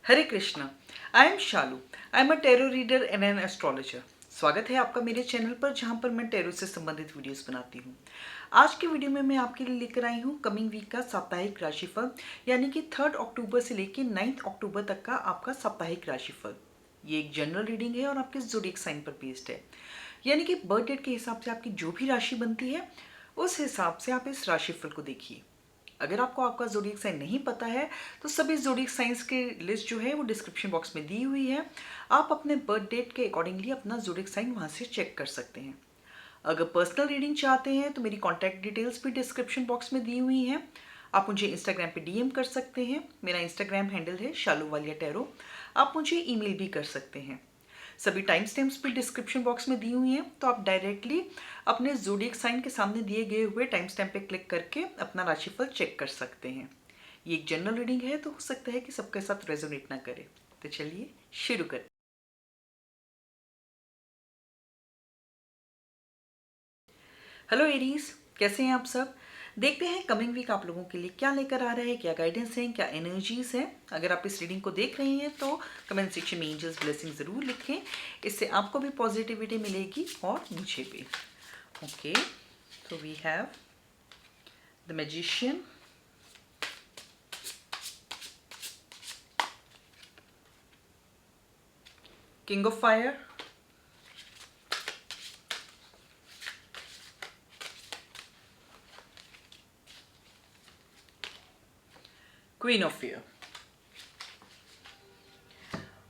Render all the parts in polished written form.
Hare Krishna. I am Shalu. I am a tarot reader and an astrologer. स्वागत है आपका मेरे चैनल पर, जहां पर मैं टैरो से संबंधित वीडियोस बनाती हूं। आज के वीडियो में मैं आपके लिए लेकर आई हूं कमिंग वीक का साप्ताहिक राशिफल, यानी कि 3 अक्टूबर से लेकर 9 अक्टूबर तक का आपका साप्ताहिक राशिफल। ये एक जनरल रीडिंग है और आपके ज़ोडिएक साइन पर बेस्ड है, यानी कि बर्थ डेट के हिसाब से आपकी जो भी राशि बनती है उस हिसाब से आप इस राशिफल को देखिए। अगर आपको आपका ज़ोडिएक साइन नहीं पता है तो सभी ज़ोडिएक साइंस की लिस्ट जो है वो डिस्क्रिप्शन बॉक्स में दी हुई है। आप अपने बर्थ डेट के अकॉर्डिंगली अपना ज़ोडिएक साइन वहाँ से चेक कर सकते हैं। अगर पर्सनल रीडिंग चाहते हैं तो मेरी कॉन्टैक्ट डिटेल्स भी डिस्क्रिप्शन बॉक्स में दी हुई हैं। आप मुझे इंस्टाग्राम पे डीएम कर सकते हैं। मेरा इंस्टाग्राम हैंडल है शालू वालिया टैरो। आप मुझे ईमेल भी कर सकते हैं। सभी टाइम स्टैम्प्स भी डिस्क्रिप्शन बॉक्स में दी हुई हैं, तो आप डायरेक्टली अपने ज़ोडिएक साइन के सामने दिए गए हुए टाइम स्टैम्प पे क्लिक करके अपना राशिफल चेक कर सकते हैं। ये एक जनरल रीडिंग है, तो हो सकता है कि सबके साथ रेजोनेट ना करे। तो चलिए शुरू करें। हेलो एरीज, कैसे हैं आप सब? देखते हैं कमिंग वीक आप लोगों के लिए क्या लेकर आ रहा है, क्या गाइडेंस है, क्या एनर्जीज है। अगर आप इस रीडिंग को देख रहे हैं तो कमेंट सेक्शन में एंजल्स ब्लेसिंग ज़रूर लिखें। इससे आपको भी पॉजिटिविटी मिलेगी और मुझे भी। Okay, so we have the Magician, King of Fire, Queen of Fear.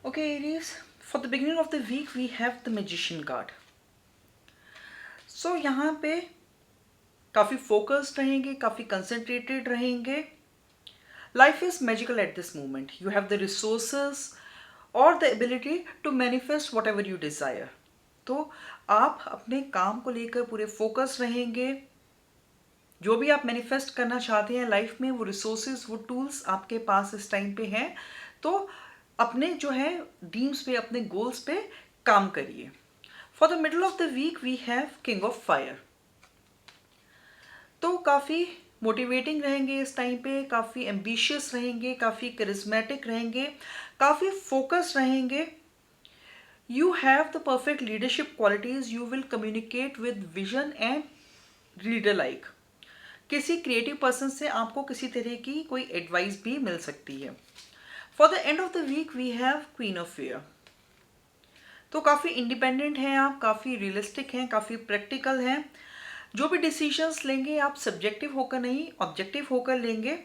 Okay, Aries, for the beginning of the week we have the Magician card. So यहाँ पे काफ़ी फोकस्ड रहेंगे, काफ़ी कंसंट्रेटेड रहेंगे। Life is magical at this moment. You have the resources or the ability to manifest whatever you desire. तो आप अपने काम को लेकर पूरे फोकस रहेंगे। जो भी आप मैनिफेस्ट करना चाहते हैं लाइफ में, वो रिसोर्सेज, वो टूल्स आपके पास इस टाइम पे हैं। तो अपने जो है ड्रीम्स पे, अपने गोल्स पे काम करिए। For the middle of the week we have king of fire. तो काफ़ी मोटिवेटिंग रहेंगे इस टाइम पे, काफ़ी एम्बिशियस रहेंगे, काफ़ी करिज्मेटिक रहेंगे, काफ़ी फोकस रहेंगे। You have the perfect leadership qualities. You will communicate with vision and leader like. किसी क्रिएटिव पर्सन से आपको किसी तरह की कोई एडवाइस भी मिल सकती है। For the end of the week we have queen of fire. तो काफ़ी इंडिपेंडेंट हैं आप, काफ़ी रियलिस्टिक हैं, काफ़ी प्रैक्टिकल हैं। जो भी डिसीजंस लेंगे आप सब्जेक्टिव होकर नहीं, ऑब्जेक्टिव होकर लेंगे।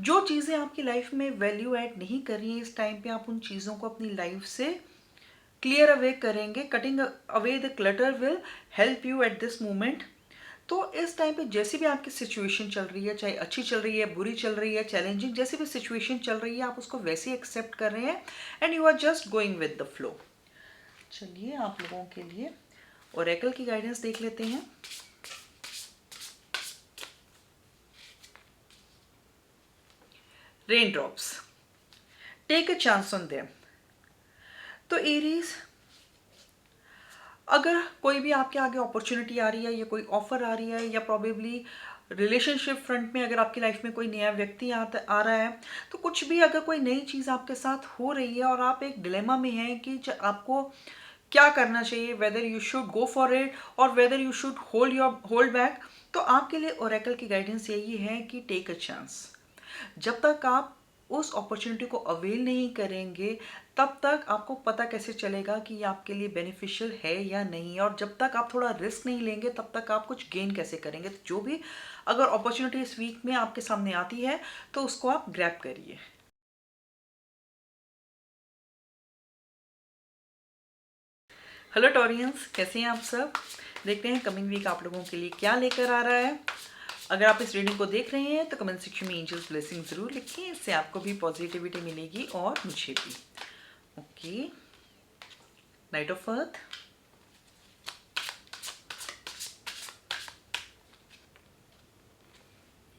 जो चीज़ें आपकी लाइफ में वैल्यू ऐड नहीं कर रही हैं इस टाइम पे, आप उन चीज़ों को अपनी लाइफ से क्लियर अवे करेंगे। Cutting away the clutter will help you at this moment. तो इस टाइम पे जैसी भी आपकी सिचुएशन चल रही है, चाहे अच्छी चल रही है, बुरी चल रही है, चैलेंजिंग, जैसी भी सिचुएशन चल रही है, आप उसको वैसे ही एक्सेप्ट कर रहे हैं and you are just going with the flow. चलिए आप लोगों के लिए ओरेकल की गाइडेंस देख लेते हैं। Rain drops, take a chance on them. तो एरीज, अगर कोई भी आपके आगे अपॉर्चुनिटी आ रही है या कोई ऑफर आ रही है, या प्रॉबेबली रिलेशनशिप फ्रंट में अगर आपकी लाइफ में कोई नया व्यक्ति आ रहा है, तो कुछ भी अगर कोई नई चीज़ आपके साथ हो रही है और आप एक डिलेमा में हैं कि आपको क्या करना चाहिए, whether you should go for it और whether you should hold back, तो आपके लिए ओरेकल की गाइडेंस यही है कि टेक अ चांस। जब तक आप उस अपॉर्चुनिटी को अवेल नहीं करेंगे तब तक आपको पता कैसे चलेगा कि ये आपके लिए बेनिफिशियल है या नहीं। और जब तक आप थोड़ा रिस्क नहीं लेंगे तब तक आप कुछ गेन कैसे करेंगे। तो जो भी अगर अपॉर्चुनिटी इस वीक में आपके सामने आती है तो उसको आप ग्रैब करिए। हेलो टॉरियंस, कैसे हैं आप सब? देखते हैं कमिंग वीक आप लोगों के लिए क्या लेकर आ रहा है। अगर आप इस रीडिंग को देख रहे हैं तो कमेंट सेक्शन में एंजल्स ब्लेसिंग ज़रूर लिखें। इससे आपको भी पॉजिटिविटी मिलेगी और मुझे भी। Okay, knight of earth,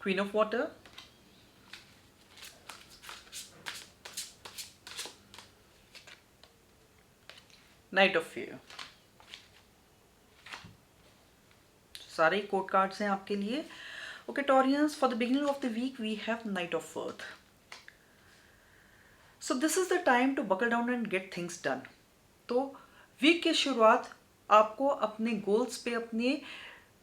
queen of water, knight of fire. सारे कोड कार्ड्स हैं आपके लिए। Okay Taureans, for the beginning of the week we have knight of earth. So this is the time to buckle down and get things done. तो week की शुरुआत आपको अपने goals पे, अपने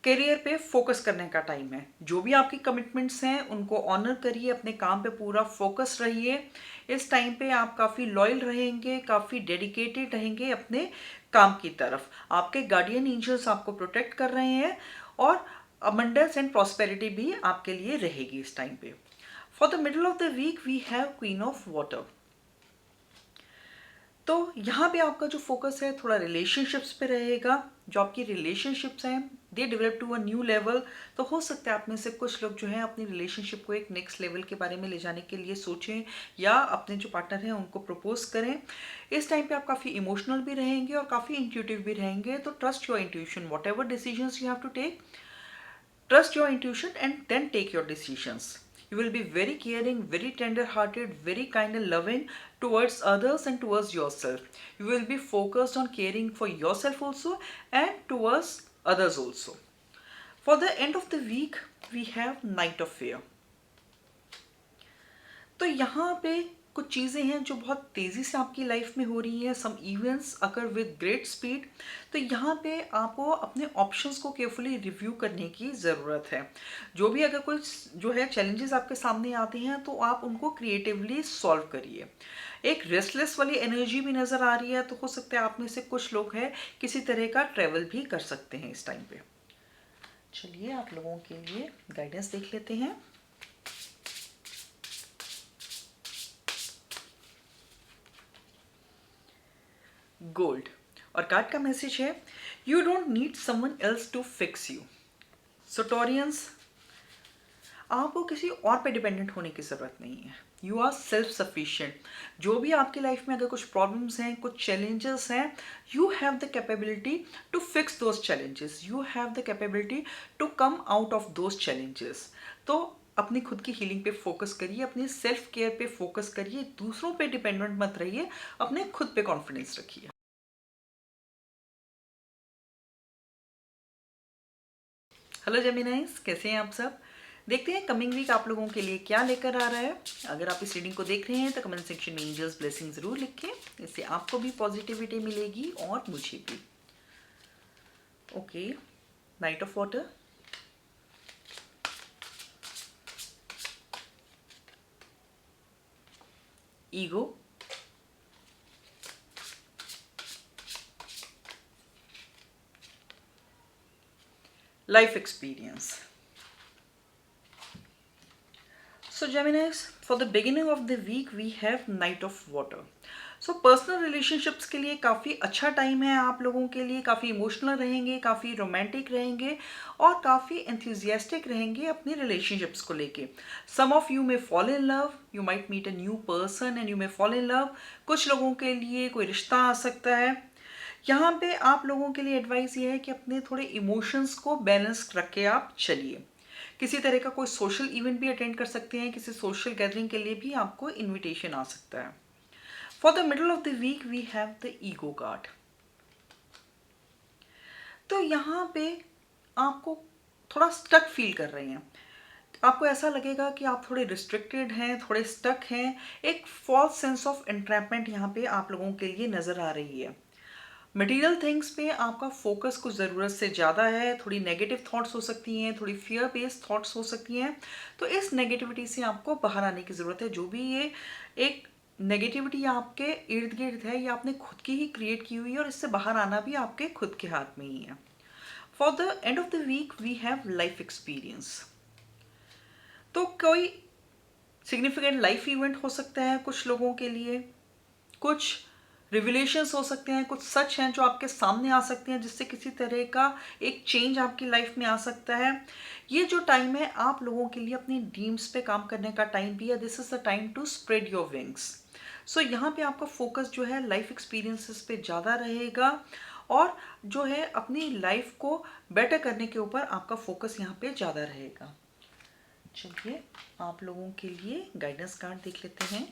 करियर पे फोकस करने का टाइम है। जो भी आपकी कमिटमेंट्स हैं उनको ऑनर करिए, अपने काम पे पूरा फोकस रहिए। इस टाइम पे आप काफ़ी लॉयल रहेंगे, काफ़ी डेडिकेटेड रहेंगे अपने काम की तरफ। आपके गार्डियन एंजल्स आपको प्रोटेक्ट कर रहे हैं और अबंडेंस एंड प्रॉस्पेरिटी भी आपके लिए रहेगी इस टाइम पे। For the middle of the week we have queen of water. तो यहाँ पे आपका जो फोकस है थोड़ा रिलेशनशिप्स पे रहेगा। जो आपकी रिलेशनशिप्स हैं they develop to a new level. तो हो सकता है आप में से कुछ लोग जो हैं अपनी रिलेशनशिप को एक नेक्स्ट लेवल के बारे में ले जाने के लिए सोचें या अपने जो पार्टनर हैं उनको प्रपोज करें। इस टाइम पे आप काफ़ी इमोशनल भी रहेंगे और काफ़ी इंट्यूटिव भी रहेंगे। तो trust your intuition, whatever decisions you have to take, trust your intuition and then take your decisions. You will be very caring, very tender hearted, very kind and loving towards others and towards yourself. You will be focused on caring for yourself also and towards others also. For the end of the week, we have Night of Fear. तो यहाँ पे कुछ चीज़ें हैं जो बहुत तेज़ी से आपकी लाइफ में हो रही हैं। Some events occur with great speed. तो यहाँ पे आपको अपने ऑप्शंस को केयरफुली रिव्यू करने की ज़रूरत है। जो भी अगर कोई जो है चैलेंजेस आपके सामने आते हैं तो आप उनको क्रिएटिवली सॉल्व करिए। एक रेस्टलेस वाली एनर्जी भी नज़र आ रही है। तो हो सकता है आप में से कुछ लोग हैं किसी तरह का ट्रैवल भी कर सकते हैं इस टाइम पे। चलिए आप लोगों के लिए गाइडेंस देख लेते हैं। गोल्ड और कार्ड का मैसेज है you don't need someone else to fix you. So Taureans, आपको किसी और पे डिपेंडेंट होने की ज़रूरत नहीं है। You are self sufficient. जो भी आपकी लाइफ में अगर कुछ प्रॉब्लम्स हैं, कुछ चैलेंजेस हैं, you have the capability to fix those challenges. You have the capability to come out of those challenges. तो अपनी खुद की हीलिंग पे फोकस करिए, अपनी सेल्फ केयर पे फोकस करिए, दूसरों पे डिपेंडेंट मत रहिए, अपने खुद पे कॉन्फिडेंस रखिए। हेलो जेमिनाइज, कैसे हैं आप सब? देखते हैं कमिंग वीक आप लोगों के लिए क्या लेकर आ रहा है। अगर आप इस रीडिंग को देख रहे हैं तो कमेंट सेक्शन में एंजल्स ब्लेसिंग जरूर लिखें। इससे आपको भी पॉजिटिविटी मिलेगी और मुझे भी। Okay, knight of water, ego, life experience. So Geminis, for the beginning of the week we have Knight of Water. So personal relationships के लिए काफ़ी अच्छा टाइम है आप लोगों के लिए। काफ़ी इमोशनल रहेंगे, काफ़ी रोमांटिक रहेंगे और काफ़ी एंथुजियास्टिक रहेंगे अपनी रिलेशनशिप्स को लेके। Some of you may fall in love, you might meet a new person and you may fall in love. कुछ लोगों के लिए कोई रिश्ता आ सकता है। यहाँ पे आप लोगों के लिए एडवाइस ये है कि अपने थोड़े इमोशंस को बैलेंस रख के आप चलिए। किसी तरह का कोई सोशल इवेंट भी अटेंड कर सकते हैं, किसी सोशल गैदरिंग के लिए भी आपको इनविटेशन आ सकता है। For the middle of the week we have the ego card. तो यहाँ पे आपको थोड़ा स्टक फील कर रहे हैं। आपको ऐसा लगेगा कि आप थोड़े रिस्ट्रिक्टेड हैं, थोड़े स्टक हैं। एक फॉल्स सेंस ऑफ एंट्रैपमेंट यहाँ पे आप लोगों के लिए नज़र आ रही है। मटेरियल थिंग्स पे आपका फोकस कुछ ज़रूरत से ज़्यादा है। थोड़ी नेगेटिव थॉट्स हो सकती हैं, थोड़ी फियर बेस्ड थॉट्स हो सकती हैं। तो इस नेगेटिविटी से आपको बाहर आने की ज़रूरत है। जो भी ये एक नेगेटिविटी आपके इर्द गिर्द है, ये आपने खुद की ही क्रिएट की हुई है और इससे बाहर आना भी आपके खुद के हाथ में ही है। For the end of the week we have life experience. तो कोई सिग्निफिकेंट लाइफ इवेंट हो सकता है कुछ लोगों के लिए, कुछ रिविलेशंस हो सकते हैं, कुछ सच हैं जो आपके सामने आ सकते हैं जिससे किसी तरह का एक चेंज आपकी लाइफ में आ सकता है। ये जो टाइम है आप लोगों के लिए अपनी ड्रीम्स पे काम करने का टाइम भी है। This is the time to spread your wings. So यहाँ पे आपका फोकस जो है लाइफ एक्सपीरियंसेस पे ज़्यादा रहेगा और जो है अपनी लाइफ को बेटर करने के ऊपर आपका फोकस यहाँ पे ज़्यादा रहेगा। चलिए आप लोगों के लिए गाइडेंस कार्ड देख लेते हैं।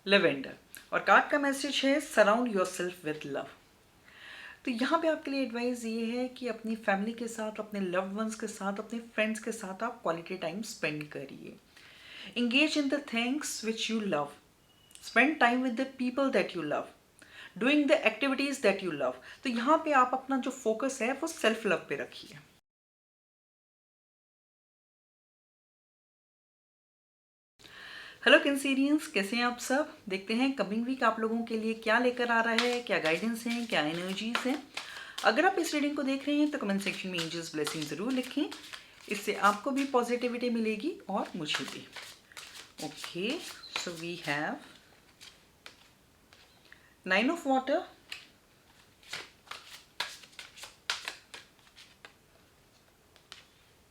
लेवेंडर और कार्ड का मैसेज है surround your self with love. तो यहाँ पे आपके लिए एडवाइस ये है कि अपनी फैमिली के साथ, अपने लव्ड वंस के साथ, अपने फ्रेंड्स के साथ आप क्वालिटी टाइम स्पेंड करिए। Engage in the things which you love. Spend time with the people that you love. Doing the activities that you love. तो यहाँ पे आप अपना जो फोकस है वो सेल्फ लव पे रखिए। हेलो कैंसेरियंस, कैसे हैं आप सब? देखते हैं कमिंग वीक आप लोगों के लिए क्या लेकर आ रहा है, क्या गाइडेंस है, क्या एनर्जीज हैं। अगर आप इस रीडिंग को देख रहे हैं तो कमेंट सेक्शन में एंजल्स ब्लेसिंग ज़रूर लिखें। इससे आपको भी पॉजिटिविटी मिलेगी और मुझे भी। Okay, so we have 9 of water,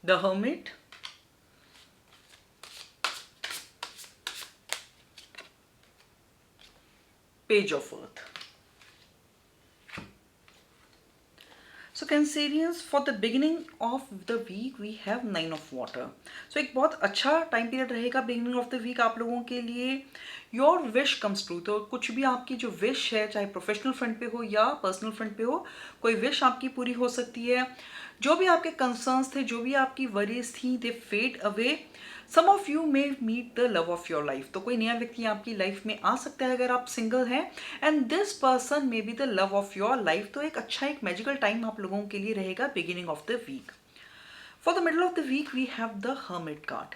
the hermit, page of earth. So Cancerians, for the beginning of the week we have 9 of water. So एक बहुत अच्छा टाइम पीरियड रहेगा बिगिनिंग ऑफ द वीक आप लोगों के लिए। Your wish comes true. तो कुछ भी आपकी जो विश है, चाहे प्रोफेशनल फ्रंट पे हो या पर्सनल फ्रंट पे हो, कोई विश आपकी पूरी हो सकती है। जो भी आपके कंसर्न्स थे, जो भी आपकी वरीज थी, they fade away. Some of you may meet the love of your life. तो कोई नया व्यक्ति आपकी लाइफ में आ सकता है अगर आप सिंगल हैं, and this person may be the love of your life. तो एक अच्छा, एक मैजिकल टाइम आप लोगों के लिए रहेगा beginning of the week. For the middle of the week we have the hermit card.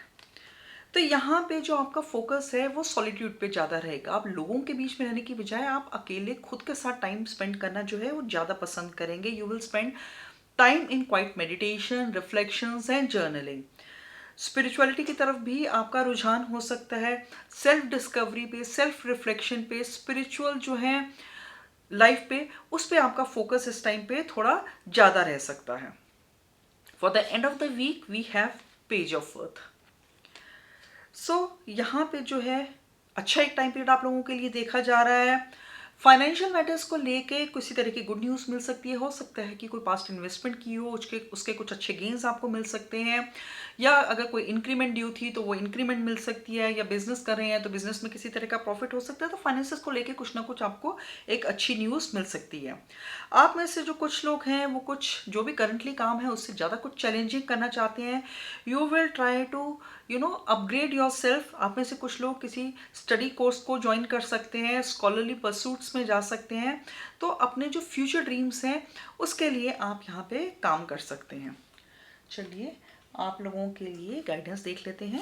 तो यहाँ पे जो आपका फोकस है वो सॉलिट्यूड पे ज़्यादा रहेगा। आप लोगों के बीच में रहने की बजाय आप अकेले खुद के साथ टाइम स्पेंड करना जो है वो ज़्यादा पसंद करेंगे। You will spend time in quite meditation, reflections and journaling. Spirituality की तरफ भी आपका रुझान हो सकता है। सेल्फ डिस्कवरी पे, सेल्फ रिफ्लेक्शन पे, स्पिरिचुअल जो है लाइफ पे, उस पे आपका फोकस इस टाइम पे थोड़ा ज़्यादा रह सकता है। For the end of the week we have page of earth. So यहाँ पे जो है अच्छा एक टाइम पीरियड आप लोगों के लिए देखा जा रहा है। फाइनेंशियल मैटर्स को लेके किसी तरह की गुड न्यूज़ मिल सकती है। हो सकता है कि कोई पास्ट इन्वेस्टमेंट की हो, उसके कुछ अच्छे गेन्स आपको मिल सकते हैं, या अगर कोई इंक्रीमेंट ड्यू थी तो वो इंक्रीमेंट मिल सकती है, या बिजनेस कर रहे हैं तो बिजनेस में किसी तरह का प्रॉफिट हो सकता है। तो फाइनेंसेस को लेके कुछ ना कुछ आपको एक अच्छी न्यूज़ मिल सकती है। आप में से जो कुछ लोग हैं वो कुछ जो भी करंटली काम है उससे ज़्यादा कुछ चैलेंजिंग करना चाहते हैं। You will try to upgrade yourself. आप में से कुछ लोग किसी स्टडी कोर्स को ज्वाइन कर सकते हैं, स्कॉलरली परसूट्स में जा सकते हैं। तो अपने जो फ्यूचर ड्रीम्स हैं उसके लिए आप यहाँ पे काम कर सकते हैं। चलिए आप लोगों के लिए गाइडेंस देख लेते हैं।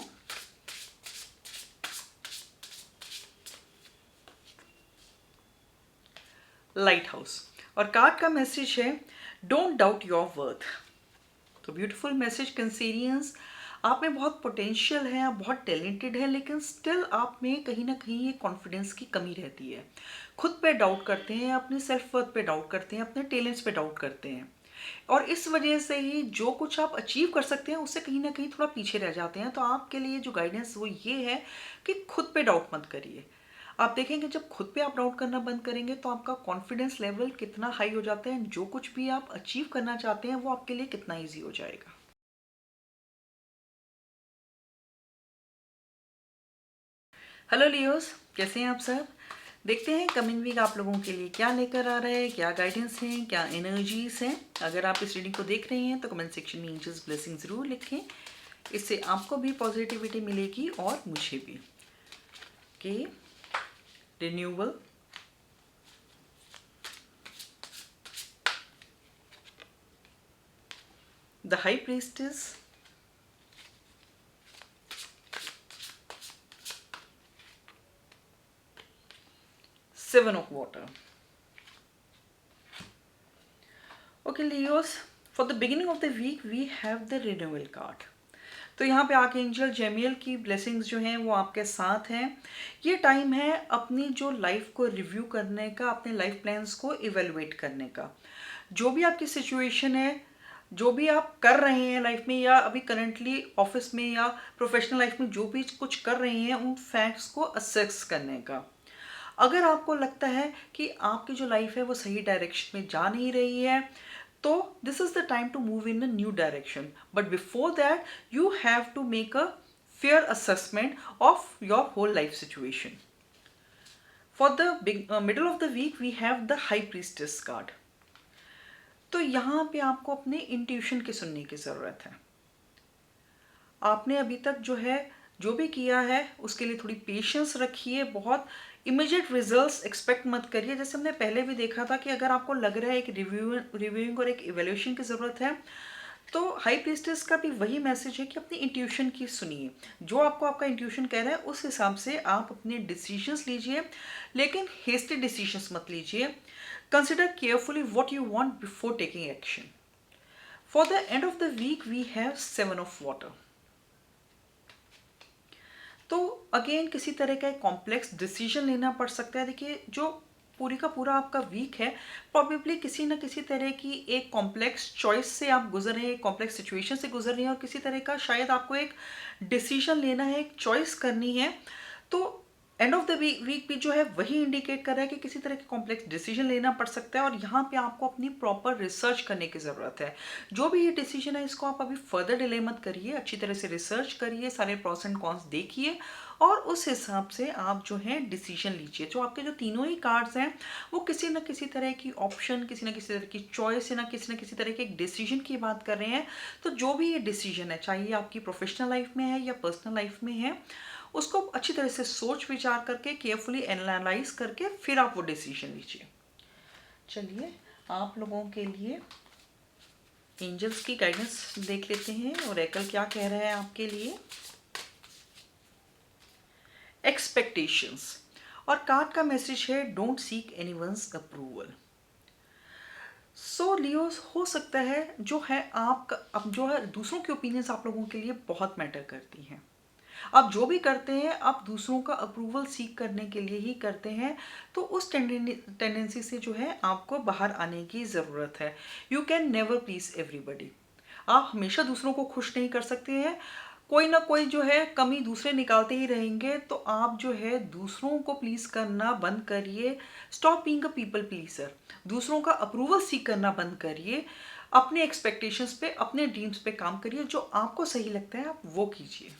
लाइट हाउस, और कार्ड का मैसेज है डोंट डाउट योर वर्थ। तो ब्यूटीफुल मैसेज कैंसेरियंस, आप में बहुत पोटेंशियल है, आप बहुत टैलेंटेड है, लेकिन स्टिल आप में कहीं ना कहीं ये कॉन्फिडेंस की कमी रहती है। खुद पे डाउट करते हैं, अपने सेल्फ वर्थ पे डाउट करते हैं, अपने टैलेंट्स पे डाउट करते हैं, और इस वजह से ही जो कुछ आप अचीव कर सकते हैं उससे कहीं ना कहीं थोड़ा पीछे रह जाते हैं। तो आपके लिए जो गाइडेंस वो ये है कि खुद पे डाउट मत करिए। आप देखेंगे जब खुद पे आप डाउट करना बंद करेंगे तो आपका कॉन्फिडेंस लेवल कितना हाई हो जाता है, जो कुछ भी आप अचीव करना चाहते हैं वो आपके लिए कितना ईजी हो जाएगा। हेलो लियोस, कैसे हैं आप सब? देखते हैं कमिंग वीक आप लोगों के लिए क्या लेकर आ रहा है, क्या गाइडेंस है, क्या एनर्जीज हैं। अगर आप इस रीडिंग को देख रहे हैं तो कमेंट सेक्शन में एंजल्स ब्लेसिंग ज़रूर लिखें। इससे आपको भी पॉजिटिविटी मिलेगी और मुझे भी। Okay, renewal, the high priestess, seven of water. Okay Leos, for the beginning of the week we have the renewal card. तो यहाँ पे आर्कएंजल जेमियल की ब्लेसिंग्स जो हैं वो आपके साथ हैं। ये टाइम है अपनी जो लाइफ को रिव्यू करने का, अपने लाइफ प्लान्स को इवेलुएट करने का। जो भी आपकी सिचुएशन है, जो भी आप कर रहे हैं लाइफ में, या अभी करंटली ऑफिस में या प्रोफेशनल लाइफ में जो भी कुछ कर रहे हैं, उन फैक्ट्स को असेस करने का। अगर आपको लगता है कि आपकी जो लाइफ है वो सही डायरेक्शन में जा नहीं रही है, तो this is the time to move in a new direction. But before that you have to make a fair assessment of your whole life situation. For the middle of the week we have the high priestess card. तो यहाँ पे आपको अपने intuition की सुनने की ज़रूरत है। आपने अभी तक जो है जो भी किया है उसके लिए थोड़ी पेशेंस रखिए। बहुत इमीडिएट रिजल्ट्स एक्सपेक्ट मत करिए। जैसे हमने पहले भी देखा था कि अगर आपको लग रहा है एक रिव्यूइंग और एक इवैल्यूएशन की ज़रूरत है, तो हाई प्रीस्टेस का भी वही मैसेज है कि अपनी इंट्यूशन की सुनिए। जो आपको आपका इंट्यूशन कह रहा है उस हिसाब से आप अपने डिसीजंस लीजिए, लेकिन हेस्टी डिसीजंस मत लीजिए। Consider carefully what you want before taking action. For the end of the week we have 7 of water. तो अगेन किसी तरह का एक कॉम्प्लेक्स डिसीजन लेना पड़ सकता है। देखिए, जो पूरी का पूरा आपका वीक है, प्रॉबेबली किसी ना किसी तरह की एक कॉम्प्लेक्स चॉइस से आप गुजर रहे हैं, एक कॉम्प्लेक्स सिचुएशन से गुजर रहे हैं, और किसी तरह का शायद आपको एक डिसीजन लेना है, एक चॉइस करनी है। तो एंड ऑफ द वीक भी जो है वही इंडिकेट कर रहा है कि किसी तरह के कॉम्प्लेक्स डिसीजन लेना पड़ सकता है, और यहाँ पे आपको अपनी प्रॉपर रिसर्च करने की ज़रूरत है। जो भी ये डिसीजन है इसको आप अभी फर्दर डिले मत करिए, अच्छी तरह से रिसर्च करिए, सारे प्रॉस एंड कॉन्स देखिए, और उस हिसाब से आप जो है डिसीजन लीजिए। जो आपके जो तीनों ही कार्ड्स हैं वो किसी न किसी तरह की ऑप्शन, किसी न किसी तरह की चॉइस, या किसी न किसी तरह के एक डिसीजन की बात कर रहे हैं। तो जो भी ये डिसीजन है, चाहे आपकी प्रोफेशनल लाइफ में है या पर्सनल लाइफ में है, उसको अच्छी तरह से सोच विचार करके, केयरफुली एनालाइज करके फिर आप वो डिसीजन लीजिए। चलिए, आप लोगों के लिए एंजल्स की गाइडेंस देख लेते हैं, और एकल क्या कह रहा है आपके लिए। एक्सपेक्टेशंस, और कार्ड का मैसेज है don't seek anyone's approval. So Leos, हो सकता है जो है आपका अब जो है दूसरों की ओपिनियंस आप लोगों के लिए बहुत मैटर करती हैं। आप जो भी करते हैं आप दूसरों का अप्रूवल सीख करने के लिए ही करते हैं। तो उस टेंडेंसी से जो है आपको बाहर आने की ज़रूरत है। You can never please everybody. आप हमेशा दूसरों को खुश नहीं कर सकते हैं। कोई ना कोई जो है कमी दूसरे निकालते ही रहेंगे। तो आप जो है दूसरों को प्लीज करना बंद करिए। Stop being a people pleaser. दूसरों का अप्रूवल सीख करना बंद करिए। अपने एक्सपेक्टेशंस पे, अपने ड्रीम्स पे काम करिए। जो आपको सही लगता है आप वो कीजिए।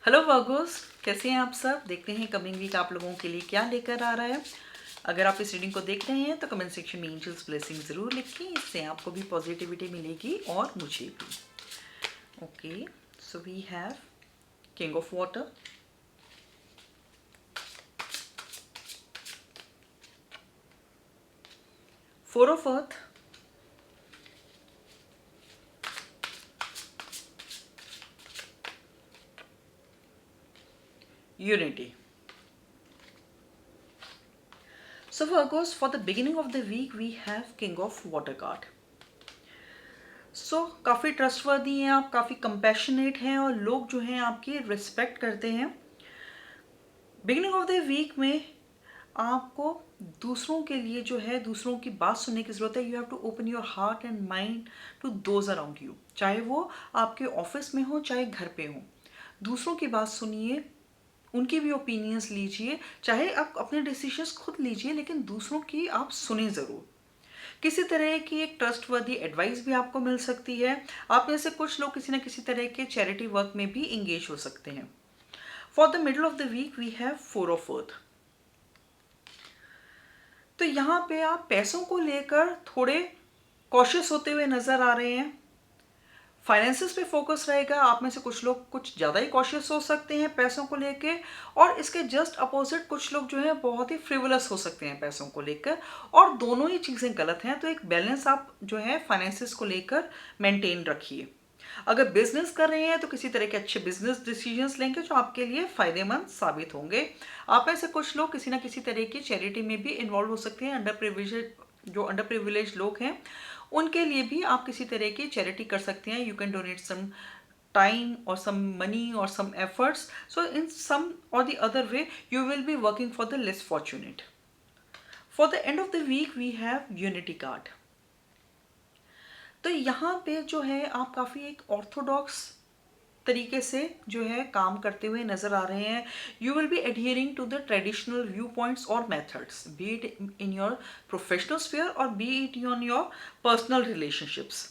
हेलो वर्गोस, कैसे हैं आप सब। देखते हैं कमिंग वीक आप लोगों के लिए क्या लेकर आ रहा है। अगर आप इस रीडिंग को देख रहे हैं तो कमेंट सेक्शन में एंजल्स ब्लेसिंग ज़रूर लिखें। इससे आपको भी पॉजिटिविटी मिलेगी और मुझे भी। Okay, so we have king of water, four of earth, unity. So Virgos, for the beginning of the week we have King of Water card. So काफ़ी ट्रस्टवर्दी हैं आप, काफ़ी कंपैशनेट हैं, और लोग जो हैं आपकी रिस्पेक्ट करते हैं। बिगिनिंग ऑफ द वीक में आपको दूसरों के लिए जो है दूसरों की बात सुनने की ज़रूरत है। You have to open your heart and mind to those around you. चाहे वो आपके ऑफिस में हो, चाहे घर पे हो, दूसरों की बात सुनिए, उनकी भी ओपिनियंस लीजिए। चाहे आप अपने डिसीजंस खुद लीजिए, लेकिन दूसरों की आप सुने ज़रूर। किसी तरह की एक ट्रस्टवर्दी एडवाइस भी आपको मिल सकती है। आप में से कुछ लोग किसी न किसी तरह के चैरिटी वर्क में भी इंगेज हो सकते हैं। For the middle of the week we have four of earth. तो यहाँ पे आप पैसों को लेकर थोड़े कॉशियस होते हुए नजर आ रहे हैं। फाइनेंसेस पे फोकस रहेगा। आप में से कुछ लोग कुछ ज़्यादा ही कॉशियस हो सकते हैं पैसों को लेके, और इसके जस्ट अपोजिट कुछ लोग जो है बहुत ही फ्रिवलस हो सकते हैं पैसों को लेकर, और दोनों ही चीज़ें गलत हैं। तो एक बैलेंस आप जो है फाइनेंसेस को लेकर मेंटेन रखिए। अगर बिजनेस कर रहे हैं तो किसी तरह के अच्छे बिजनेस डिसीजंस लेंगे जो आपके लिए फायदेमंद साबित होंगे। आप में से कुछ लोग किसी ना किसी तरह की चैरिटी में भी इन्वॉल्व हो सकते हैं। अंडर प्रिविलेज लोग हैं उनके लिए भी आप किसी तरह की चैरिटी कर सकते हैं। You can donate some time or some money or some efforts. So in some or the other way you will be working for the less fortunate. For the end of the week we have unity card. तो यहाँ पे जो है आप काफ़ी एक Orthodox तरीके से जो है काम करते हुए नजर आ रहे हैं। You will be adhering to the traditional view points और methods, be it in your professional sphere और be it on your personal relationships.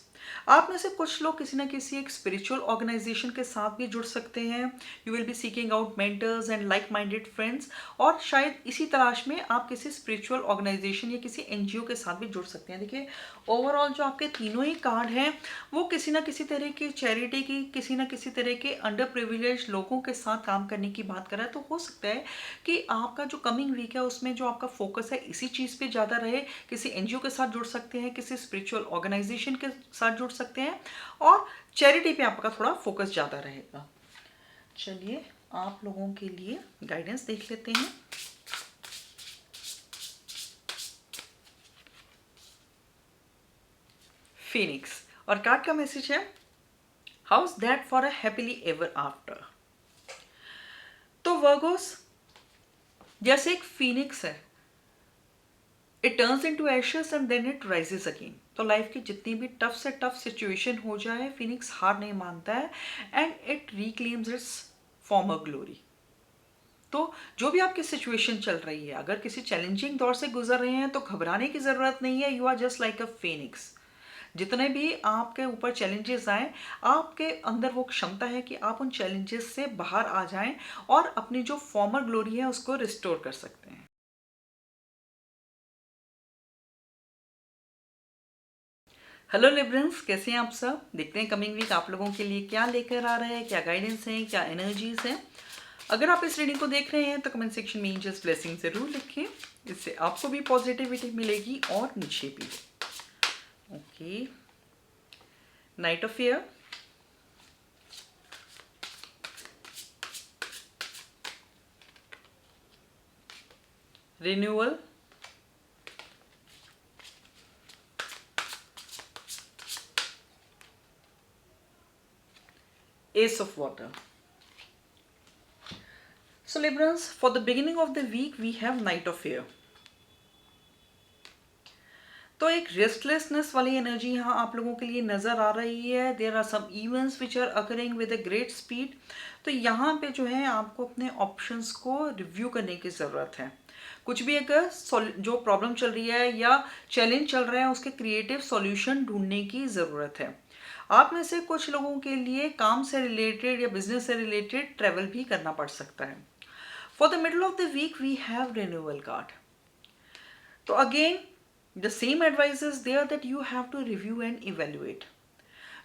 आप में से कुछ लोग किसी ना किसी एक स्पिरिचुअल ऑर्गेनाइजेशन के साथ भी जुड़ सकते हैं। You will B seeking out mentors and like minded friends, और शायद इसी तलाश में आप किसी स्पिरिचुअल ऑर्गेनाइजेशन या किसी एनजीओ के साथ भी जुड़ सकते हैं। देखिए, ओवरऑल जो आपके तीनों ही कार्ड हैं वो किसी ना किसी तरह की चैरिटी की, किसी ना किसी तरह के अंडर प्रिविलेज लोगों के साथ काम करने की बात कर रहा है। तो हो सकता है कि आपका जो कमिंग वीक है उसमें जो आपका फोकस है इसी चीज़ पे ज़्यादा रहे। किसी एनजीओ के साथ जुड़ सकते हैं, किसी स्पिरिचुअल ऑर्गेनाइजेशन के साथ जुड़ सकते हैं, और चैरिटी पे आपका थोड़ा फोकस ज़्यादा रहेगा। चलिए आप लोगों के लिए गाइडेंस देख लेते हैं। फिनिक्स, और कार्ड का मैसेज है how's that for a happily ever after. तो वर्गोस, जैसे एक फिनिक्स है, it turns into ashes and then it rises again. तो लाइफ की जितनी भी टफ से टफ सिचुएशन हो जाए, फिनिक्स हार नहीं मानता है and it reclaims its former glory. तो जो भी आपकी सिचुएशन चल रही है, अगर किसी चैलेंजिंग दौर से गुजर रहे हैं तो घबराने की ज़रूरत नहीं है। You are just like a phoenix. जितने भी आपके ऊपर चैलेंजेस आए, आपके अंदर वो क्षमता है कि आप उन चैलेंजेस से बाहर आ जाएं और अपनी जो फॉर्मर ग्लोरी है उसको रिस्टोर कर सकते हैं। हेलो लिब्रंस, कैसे हैं आप सब? देखते हैं कमिंग वीक आप लोगों के लिए क्या लेकर आ रहा है, क्या गाइडेंस है, क्या एनर्जीज है। अगर आप इस रीडिंग को देख रहे हैं तो कमेंट सेक्शन में एंजल्स ब्लेसिंग जरूर लिखें, इससे आपको भी पॉजिटिविटी मिलेगी और मुझे भी। Okay, knight of fair, renewal, S of water. So Librans, for the beginning of the week we have Knight of Fear. तो एक रेस्टलेसनेस वाली एनर्जी यहाँ आप लोगों के लिए नज़र आ रही है। There are some events which are occurring with a great speed. तो यहाँ पे जो है आपको अपने ऑप्शंस को रिव्यू करने की ज़रूरत है। कुछ भी अगर जो प्रॉब्लम चल रही है या चैलेंज चल रहा है उसके क्रिएटिव सॉल्यूशन ढूंढने की ज़रूरत है। आप में से कुछ लोगों के लिए काम से रिलेटेड या बिजनेस से रिलेटेड ट्रैवल भी करना पड़ सकता है। For the middle of the week, we have renewal card. So again, the same advice is there that you have to review and evaluate.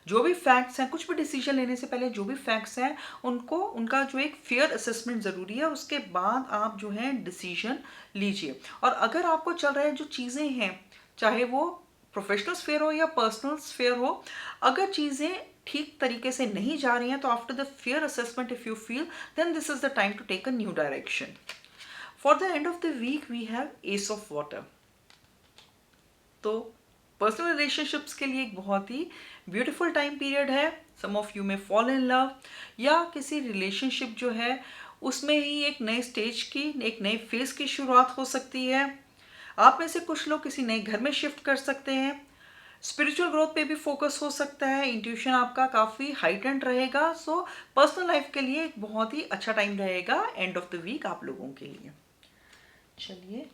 जो भी फैक्ट्स हैं, कुछ भी डिसीजन लेने से पहले जो भी फैक्ट्स हैं उनको, उनका जो एक फेयर असेसमेंट ज़रूरी है। उसके बाद आप जो है डिसीजन लीजिए। और अगर आपको चल रहा है जो चीज़ें हैं, चाहे वो प्रोफेशनल स्फेयर हो या पर्सनल स्फेयर हो, अगर चीज़ें ठीक तरीके से नहीं जा रही हैं तो after the fair assessment if you feel, then this is the time to take a new direction. For the end of the week we have ace of water. तो पर्सनल रिलेशनशिप्स के लिए एक बहुत ही ब्यूटीफुल टाइम पीरियड है। Some of you may fall in love, या किसी relationship जो है उसमें ही एक नए स्टेज की, एक नए फेज की शुरुआत हो सकती है। आप में से कुछ लोग किसी नए घर में शिफ्ट कर सकते हैं। स्पिरिचुअल ग्रोथ पे भी फोकस हो सकता है। इंट्यूशन आपका काफ़ी हाइटेंड रहेगा। सो पर्सनल लाइफ के लिए एक बहुत ही अच्छा टाइम रहेगा एंड ऑफ द वीक आप लोगों के लिए। चलिए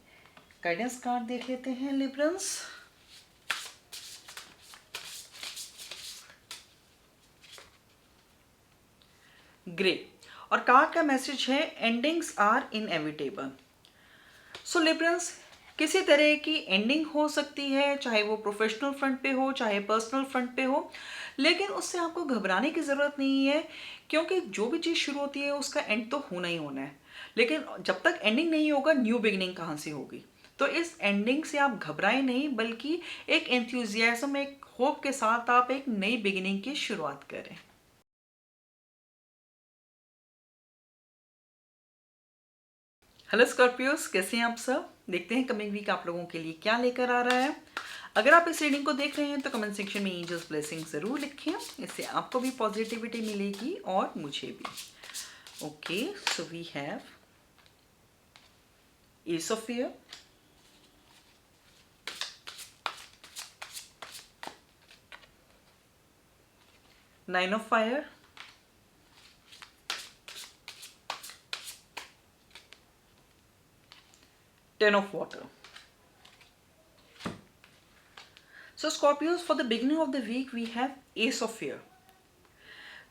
गाइडेंस कार्ड देख लेते हैं लिब्रंस। ग्रे, और कार्ड का मैसेज है endings are inevitable. So Librans, किसी तरह की एंडिंग हो सकती है, चाहे वो प्रोफेशनल फ्रंट पे हो चाहे पर्सनल फ्रंट पे हो, लेकिन उससे आपको घबराने की ज़रूरत नहीं है, क्योंकि जो भी चीज़ शुरू होती है उसका एंड तो होना ही होना है। लेकिन जब तक एंडिंग नहीं होगा, न्यू बिगिनिंग कहाँ से होगी? तो इस एंडिंग से आप घबराएं नहीं, बल्कि एक एंथुजियाज्म, एक होप के साथ आप एक नई बिगिनिंग की शुरुआत करें। हेलो स्कॉर्पियोस, कैसे हैं आप सब? देखते हैं कमिंग वीक आप लोगों के लिए क्या लेकर आ रहा है। अगर आप इस रीडिंग को देख रहे हैं तो कमेंट सेक्शन में एंजल्स ब्लेसिंग जरूर लिखें, इससे आपको भी पॉजिटिविटी मिलेगी और मुझे भी। Okay, so we have ace of fire, nine of fire, ten of water. So Scorpios, for the beginning of the week we have ace of fire.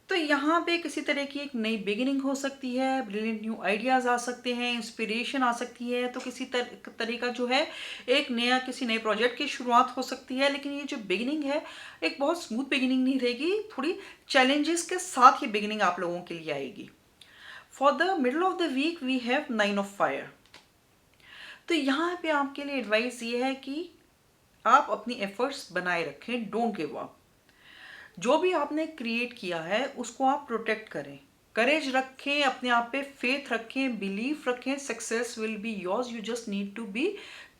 तो यहाँ पे किसी तरह की एक नई बिगिनिंग हो सकती है, ब्रिलियंट न्यू आइडियाज़ आ सकते हैं, इंस्पिरेशन आ सकती है। तो किसी तरीका जो है एक नया किसी नए प्रोजेक्ट की शुरुआत हो सकती है। लेकिन ये जो बिगिनिंग है एक बहुत स्मूथ बिगिनिंग नहीं रहेगी, थोड़ी चैलेंजेस के साथ ये बिगिनिंग आप लोगों के लिए आएगी। For the middle of the week we have 9 of fire. तो यहाँ पे आपके लिए एडवाइस ये है कि आप अपनी एफर्ट्स बनाए रखें, डोंट गिव अप। जो भी आपने क्रिएट किया है उसको आप प्रोटेक्ट करें, करेज रखें, अपने आप पे फेथ रखें, बिलीफ रखें। Success will be yours, you just need to be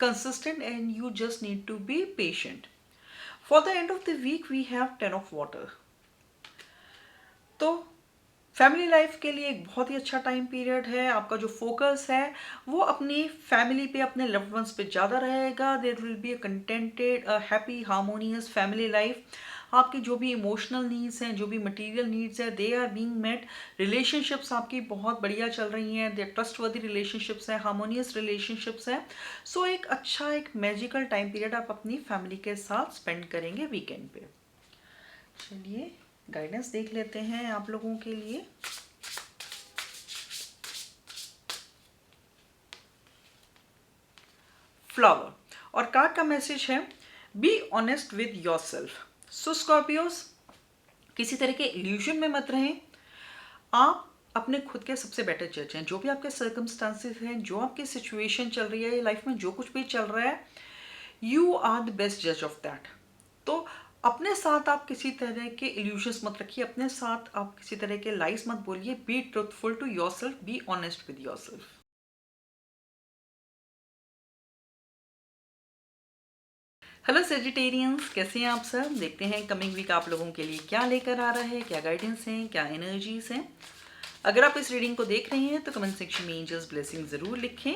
consistent and you just need to be patient. For the end of the week we have 10 of water. तो फैमिली लाइफ के लिए एक बहुत ही अच्छा time period है। आपका जो focus है वो अपनी फैमिली पे, अपने लव्ड वंस पे ज़्यादा रहेगा। There will be a contented, happy, harmonious family life. आपकी जो भी इमोशनल नीड्स हैं, जो भी मटेरियल नीड्स हैं, they are being met. Relationships आपकी बहुत बढ़िया चल रही हैं, दे ट्रस्टवर्दी रिलेशनशिप्स हैं, हार्मोनियस रिलेशनशिप्स हैं। सो एक अच्छा, एक मैजिकल टाइम पीरियड आप अपनी फैमिली के साथ स्पेंड करेंगे वीकेंड पे। चलिए गाइडेंस देख लेते हैं आप लोगों के लिए। फ्लावर, और कार्ड का मैसेज है B honest with your self. So Scorpios, किसी तरह के इल्यूजन में मत रहें। आप अपने खुद के सबसे बेटर जज हैं। जो भी आपके सर्कमस्टांसेस हैं, जो आपकी सिचुएशन चल रही है लाइफ में, जो कुछ भी चल रहा है, यू आर द बेस्ट जज ऑफ दैट। तो अपने साथ आप किसी तरह के इल्यूजन्स मत रखिए, अपने साथ आप किसी तरह के लाइज मत बोलिए। Be truthful to yourself, be honest with yourself. Hello Sagittarians, कैसे हैं आप सब? देखते हैं कमिंग वीक आप लोगों के लिए क्या लेकर आ रहा है, क्या गाइडेंस हैं, क्या एनर्जीज हैं। अगर आप इस रीडिंग को देख रहे हैं तो कमेंट सेक्शन में एंजल्स ब्लेसिंग ज़रूर लिखें,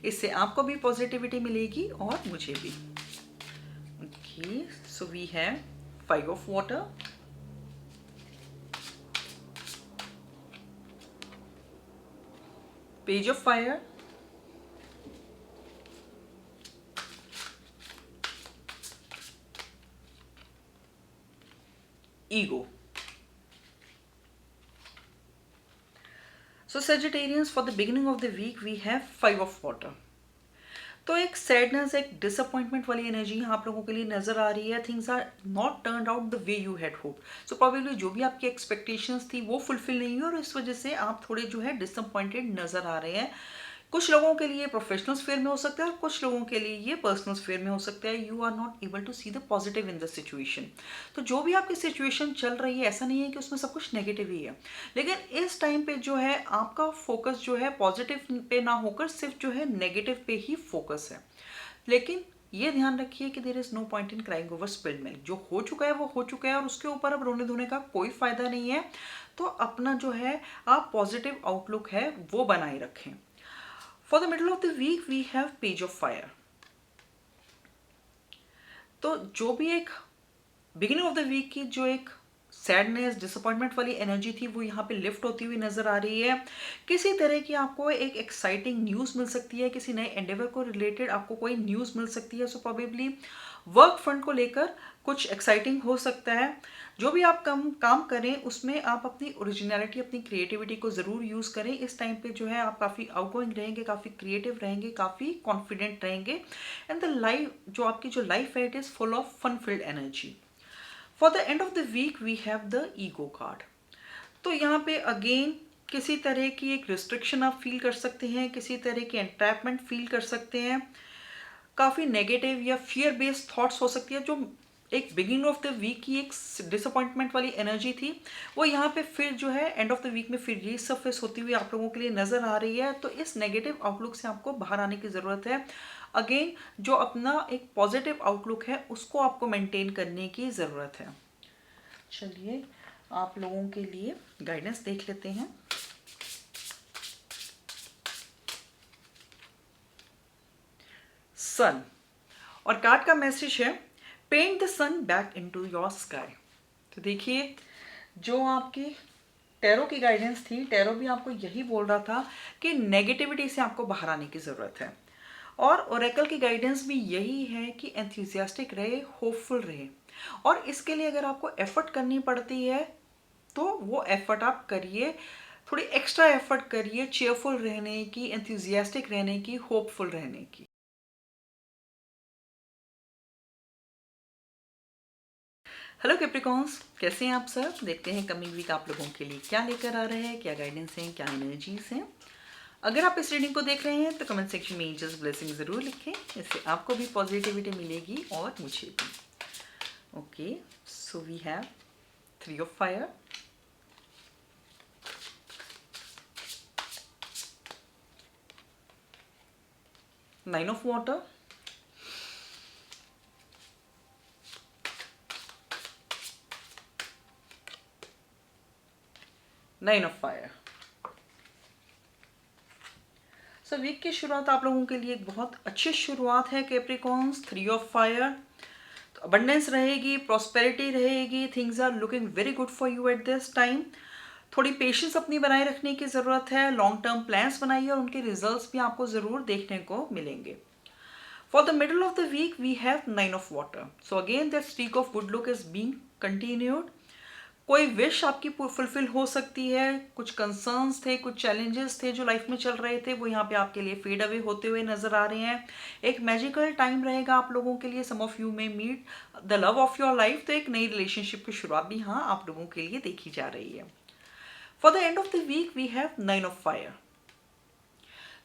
इससे आपको भी पॉजिटिविटी मिलेगी और मुझे भी। Okay, so we have 5 of water, page of fire, ego. So Sagittarians, for the beginning of the week we have 5 of water. तो एक सैडनेस, एक डिसअपॉइंटमेंट वाली एनर्जी यहाँ आप लोगों के लिए नजर आ रही है। Things are not turned out the way you had hope. So probably जो भी आपकी एक्सपेक्टेशंस थी वो फुलफिल नहीं हुई और इस वजह से आप थोड़े जो है डिसअपॉइंटेड नजर आ रहे हैं। कुछ लोगों के लिए प्रोफेशनल स्फीयर में हो सकता है और कुछ लोगों के लिए ये पर्सनल स्फीयर में हो सकता है। You are not able to see the positive in the situation. तो जो भी आपकी सिचुएशन चल रही है, ऐसा नहीं है कि उसमें सब कुछ नेगेटिव ही है, लेकिन इस टाइम पे जो है आपका फोकस जो है पॉजिटिव पे ना होकर सिर्फ जो है नेगेटिव पे ही फोकस है। लेकिन ये ध्यान रखिए कि there is no point in crying over spilled milk. जो हो चुका है वो हो चुका है और उसके ऊपर अब रोने धोने का कोई फायदा नहीं है। तो अपना जो है आप पॉजिटिव आउटलुक है वो बनाए रखें। For the middle of the week we have page of fire. तो जो भी एक बिगिनिंग ऑफ द वीक की जो एक सैडनेस, डिसअपॉइंटमेंट वाली एनर्जी थी वो यहाँ पे लिफ्ट होती हुई नजर आ रही है। किसी तरह की आपको एक एक्साइटिंग न्यूज़ मिल सकती है, किसी नए एंडेवर को रिलेटेड आपको कोई न्यूज़ मिल सकती है। सो प्रोबेबली वर्क फ्रंट को लेकर कुछ एक्साइटिंग हो सकता है। जो भी आप काम करें उसमें आप अपनी ओरिजिनलिटी, अपनी क्रिएटिविटी को ज़रूर यूज़ करें। इस टाइम पे जो है आप काफ़ी आउटगोइंग रहेंगे, काफ़ी क्रिएटिव रहेंगे, काफ़ी कॉन्फिडेंट रहेंगे। एंड द लाइफ जो आपकी जो लाइफ है it is full of fun filled energy. For the end of the week we have the ego card. तो यहाँ पे अगेन किसी तरह की एक रिस्ट्रिक्शन आप फील कर सकते हैं, किसी तरह की एंट्रैपमेंट फील कर सकते हैं। काफ़ी नेगेटिव या फियर बेस्ड थॉट्स हो सकती है। जो एक बिगिनिंग ऑफ द वीक की एक डिसअपॉइंटमेंट वाली एनर्जी थी वो यहाँ पे फिर जो है एंड ऑफ द वीक में फिर रीसर्फेस होती हुई आप लोगों के लिए नज़र आ रही है। तो इस नेगेटिव आउटलुक से आपको बाहर आने की ज़रूरत है। अगेन जो अपना एक पॉजिटिव आउटलुक है उसको आपको मेंटेन करने की ज़रूरत है। चलिए आप लोगों के लिए गाइडेंस देख लेते हैं। सन, और कार्ड का मैसेज है paint the sun back into your sky. तो देखिए जो आपकी टैरो की गाइडेंस थी, टैरो भी आपको यही बोल रहा था कि नेगेटिविटी से आपको बाहर आने की ज़रूरत है। और ओरेकल की गाइडेंस भी यही है कि एंथुसियास्टिक रहे, होपफुल रहे। और इसके लिए अगर आपको एफर्ट करनी पड़ती है तो वो एफर्ट आप करिए, थोड़ी एक्स्ट्रा एफर्ट करिए चेयरफुल रहने की, एंथुसियास्टिक रहने की, होपफुल रहने की। हेलो कैप्रिकॉन्स, कैसे हैं आप सब? देखते हैं कमिंग वीक आप लोगों के लिए क्या लेकर आ रहे हैं, क्या गाइडेंस हैं, क्या एनर्जीज हैं। अगर आप इस रीडिंग को देख रहे हैं तो कमेंट सेक्शन में एंजल्स ब्लेसिंग ज़रूर लिखें, इससे आपको भी पॉजिटिविटी मिलेगी और मुझे भी। Okay, so we have 3 of fire, nine of water, nine of fire. So week की शुरुआत आप लोगों के लिए एक बहुत अच्छी शुरुआत है कैप्रिकॉन्स। 3 ऑफ फायर, तो अबंडेंस रहेगी, प्रॉस्पेरिटी रहेगी, things are looking very good for you at this time. थोड़ी पेशेंस अपनी बनाए रखने की ज़रूरत है, लॉन्ग टर्म प्लान्स बनाइए और उनके रिजल्ट्स भी आपको ज़रूर देखने को मिलेंगे। For the middle of the week we have 9 of water, so again that streak of good luck is being continued. कोई विश आपकी फुलफिल हो सकती है, कुछ कंसर्न्स थे, कुछ चैलेंजेस थे जो लाइफ में चल रहे थे, वो यहाँ पे आपके लिए फेड अवे होते हुए नजर आ रहे हैं। एक मैजिकल टाइम रहेगा आप लोगों के लिए। Some of you may meet the love of your life, तो एक नई रिलेशनशिप की शुरुआत भी यहाँ आप लोगों के लिए देखी जा रही है। For the end of the week we have 9 of fire,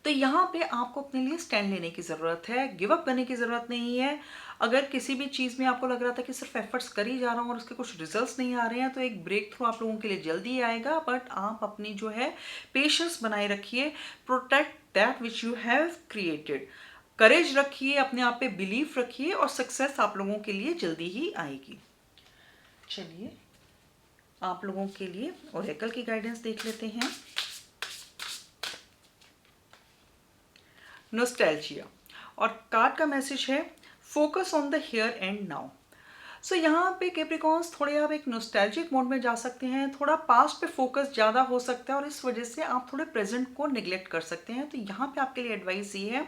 तो यहाँ पे आपको अपने लिए स्टैंड लेने की ज़रूरत है, गिव अप करने की ज़रूरत नहीं है। अगर किसी भी चीज़ में आपको लग रहा था कि सिर्फ एफर्ट्स कर ही जा रहा हूँ और उसके कुछ रिजल्ट्स नहीं आ रहे हैं, तो एक ब्रेक थ्रू आप लोगों के लिए जल्दी आएगा। बट आप अपनी जो है पेशेंस बनाए रखिए, protect that which you have created, courage रखिए, अपने आप पे बिलीव रखिए और सक्सेस आप लोगों के लिए जल्दी ही आएगी। चलिए आप लोगों के लिए ओरेकल की गाइडेंस देख लेते हैं। नोस्टैल्जिया, और कार्ड का मैसेज है focus on the here and now. So यहाँ पे कैप्रिकॉन्स थोड़े आप एक नोस्टैल्जिक मोड में जा सकते हैं, थोड़ा पास्ट पे फोकस ज़्यादा हो सकता है और इस वजह से आप थोड़े प्रेजेंट को निगलेक्ट कर सकते हैं। तो यहाँ पे आपके लिए एडवाइस ये है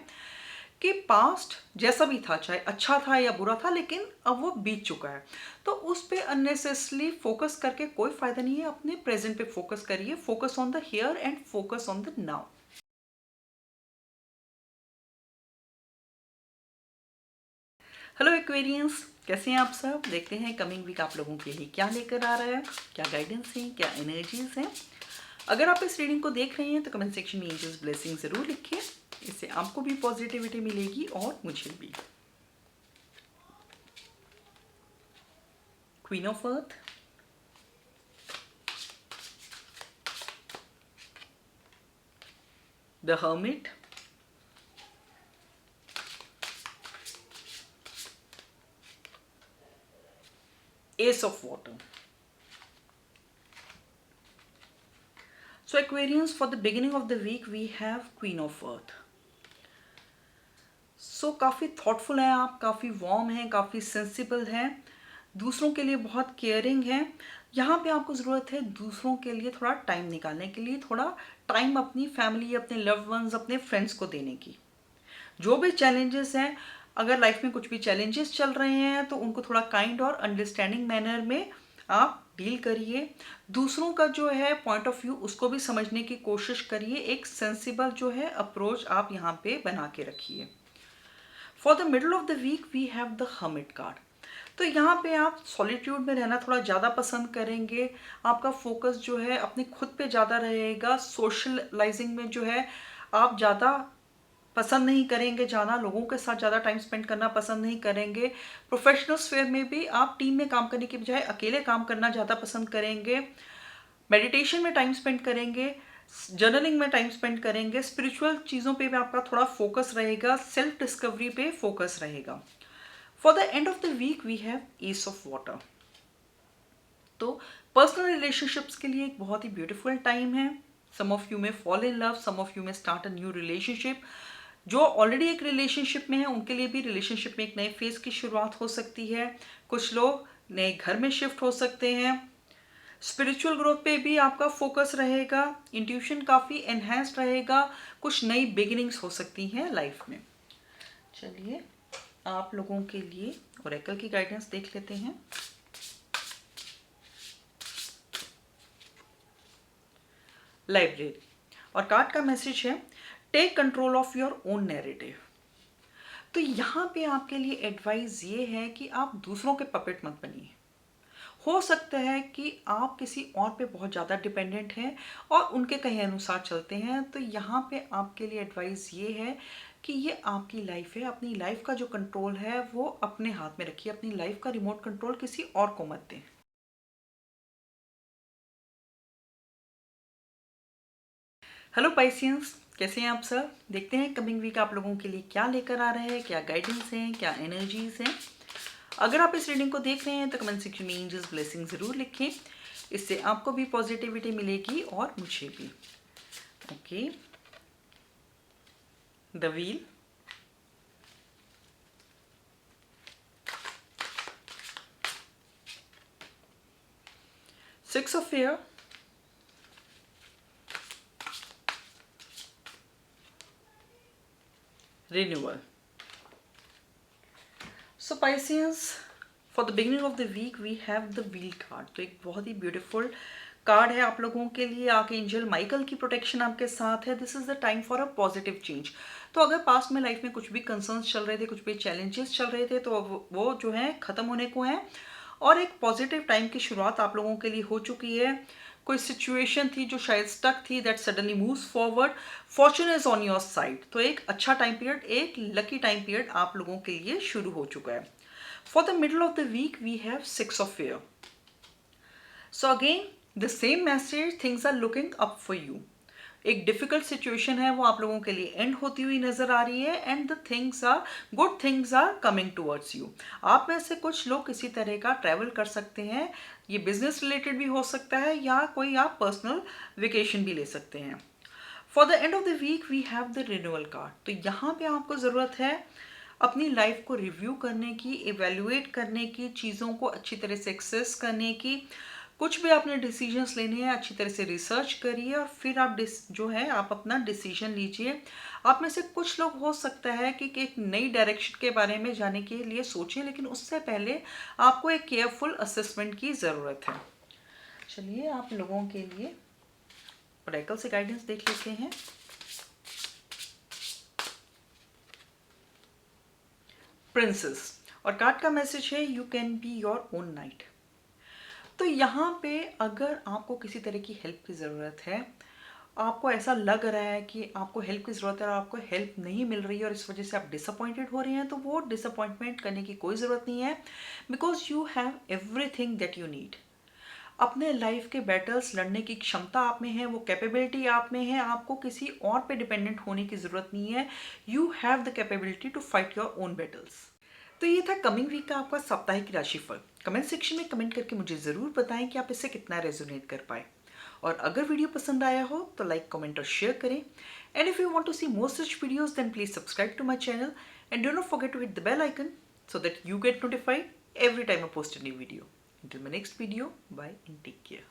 कि पास्ट जैसा भी था, चाहे अच्छा था या बुरा था, लेकिन अब वो बीत चुका है, तो उस पर अननेसेसरली फोकस करके कोई फ़ायदा नहीं है। अपने प्रेजेंट पे फोकस करिए, focus on the here and focus on the now. Hello Aquarians, कैसे हैं आप सब? देखते हैं कमिंग वीक आप लोगों के लिए क्या लेकर आ रहा है, क्या गाइडेंस है, क्या एनर्जीज हैं। अगर आप इस रीडिंग को देख रहे हैं तो कमेंट सेक्शन में एंजल्स ब्लेसिंग ज़रूर लिखिए, इससे आपको भी पॉजिटिविटी मिलेगी और मुझे भी। Queen of earth, the hermit, S of water. So Aquarians, for the beginning of the week we have Queen of Earth. So काफ़ी थॉटफुल हैं आप, काफ़ी वार्म हैं, काफ़ी सेंसिबल हैं, दूसरों के लिए बहुत केयरिंग हैं। यहाँ पे आपको ज़रूरत है दूसरों के लिए थोड़ा टाइम निकालने के लिए, थोड़ा टाइम अपनी फैमिली, अपने लव्ड वंस, अपने फ्रेंड्स को देने की। जो भी चैलेंजेस हैं, अगर लाइफ में कुछ भी चैलेंजेस चल रहे हैं तो उनको थोड़ा काइंड और अंडरस्टैंडिंग मैनर में आप डील करिए। दूसरों का जो है पॉइंट ऑफ व्यू उसको भी समझने की कोशिश करिए। एक सेंसिबल जो है अप्रोच आप यहाँ पे बना के रखिए। For the middle of the week we have the hermit card, तो यहाँ पे आप सॉलिट्यूड में रहना थोड़ा ज़्यादा पसंद करेंगे। आपका फोकस जो है अपने खुद पे ज़्यादा रहेगा। सोशलाइजिंग में जो है आप ज़्यादा पसंद नहीं करेंगे, जाना लोगों के साथ ज़्यादा टाइम स्पेंड करना पसंद नहीं करेंगे। प्रोफेशनल स्फेयर में भी आप टीम में काम करने की बजाय अकेले काम करना ज़्यादा पसंद करेंगे। मेडिटेशन में टाइम स्पेंड करेंगे, जर्नलिंग में टाइम स्पेंड करेंगे, स्पिरिचुअल चीज़ों पे भी आपका थोड़ा फोकस रहेगा, सेल्फ डिस्कवरी पे फोकस रहेगा। For the end of the week we have ace of water, तो पर्सनल रिलेशनशिप्स के लिए एक बहुत ही ब्यूटीफुल टाइम है। Some of you may fall in love, some of you may start a new relationship. जो already एक relationship में है उनके लिए भी रिलेशनशिप में एक नए फेज की शुरुआत हो सकती है। कुछ लोग नए घर में शिफ्ट हो सकते हैं। स्पिरिचुअल ग्रोथ पे भी आपका फोकस रहेगा, इंट्यूशन काफ़ी एनहेंस्ड रहेगा, कुछ नई बिगिनिंग्स हो सकती हैं लाइफ में। चलिए आप लोगों के लिए ओरेकल की गाइडेंस देख लेते हैं। लाइब्रेरी, और कार्ड का मैसेज है take control of your own narrative. तो यहाँ पे आपके लिए एडवाइस ये है कि आप दूसरों के पपेट मत बनिए। हो सकता है कि आप किसी और पे बहुत ज़्यादा डिपेंडेंट हैं और उनके कहे अनुसार चलते हैं। तो यहाँ पे आपके लिए एडवाइस ये है कि ये आपकी लाइफ है, अपनी लाइफ का जो कंट्रोल है वो अपने हाथ में रखिए। अपनी लाइफ का रिमोट कंट्रोल किसी और को मत दें। हेलो पाइसियंस, कैसे हैं आप सब? देखते हैं कमिंग वीक आप लोगों के लिए क्या लेकर आ रहे हैं, क्या गाइडेंस हैं, क्या एनर्जीज हैं। अगर आप इस रीडिंग को देख रहे हैं तो कमेंट सेक्शन में एंजल्स ब्लेसिंग ज़रूर लिखें। इससे आपको भी पॉजिटिविटी मिलेगी और मुझे भी। Okay, the wheel, six of fair, renewal. So Pisces, for the beginning of the week we have the wheel card। तो एक बहुत ही ब्यूटीफुल कार्ड है आप लोगों के लिए। आर्कएंजल माइकल की प्रोटेक्शन आपके साथ है। This is the time for a positive change. तो अगर पास्ट में लाइफ में कुछ भी कंसर्न्स चल रहे थे, कुछ भी चैलेंजेस चल रहे थे, तो वो जो है खत्म होने को हैं और एक पॉजिटिव टाइम की शुरुआत आप लोगों के लिए हो चुकी है। कोई सिचुएशन थी जो शायद स्टक थी, that suddenly moves forward, fortune is on your side. तो एक अच्छा टाइम पीरियड, एक लकी टाइम पीरियड आप लोगों के लिए शुरू हो चुका है। For the middle of the week we have six of fire. So again the same message, things are looking up for you. एक डिफिकल्ट सिचुएशन है वो आप लोगों के लिए एंड होती हुई नजर आ रही है and the things are good, things are coming towards you. आप में से कुछ लोग किसी तरह का ट्रैवल कर सकते हैं। ये बिजनेस रिलेटेड भी हो सकता है या कोई आप पर्सनल वेकेशन भी ले सकते हैं। For the end of the week we have the renewal card. तो यहाँ पे आपको ज़रूरत है अपनी लाइफ को रिव्यू करने की, इवेल्युएट करने की, चीज़ों को अच्छी तरह से एक्सेस करने की। कुछ भी आपने डिसीजंस लेने हैं अच्छी तरह से रिसर्च करिए और फिर आप जो है आप अपना डिसीजन लीजिए। आप में से कुछ लोग हो सकता है कि एक नई डायरेक्शन के बारे में जाने के लिए सोचें, लेकिन उससे पहले आपको एक केयरफुल असेसमेंट की ज़रूरत है। चलिए आप लोगों के लिए ओरेकल से गाइडेंस देख लेते हैं। प्रिंसेस, और कार्ड का मैसेज है you can be your own night. तो यहाँ पे अगर आपको किसी तरह की हेल्प की ज़रूरत है, आपको ऐसा लग रहा है कि आपको हेल्प की ज़रूरत है और आपको हेल्प नहीं मिल रही है और इस वजह से आप डिसअपॉइंटेड हो रहे हैं, तो वो डिसअपॉइंटमेंट करने की कोई ज़रूरत नहीं है। Because you have everything that you need. अपने लाइफ के बैटल्स लड़ने की क्षमता आप में है, वो कैपेबिलिटी आप में है। आपको किसी और पे डिपेंडेंट होने की ज़रूरत नहीं है। You have the capability to fight your own battles. तो ये था कमिंग वीक का आपका साप्ताहिक राशिफल। कमेंट सेक्शन में कमेंट करके मुझे ज़रूर बताएं कि आप इससे कितना रेजोनेट कर पाए। और अगर वीडियो पसंद आया हो तो लाइक, कमेंट और शेयर करें। And if you want to see more such videos then please subscribe to my channel and do not forget to hit the bell icon so that you get notified every time I post a new video. Until my next video, bye and take care.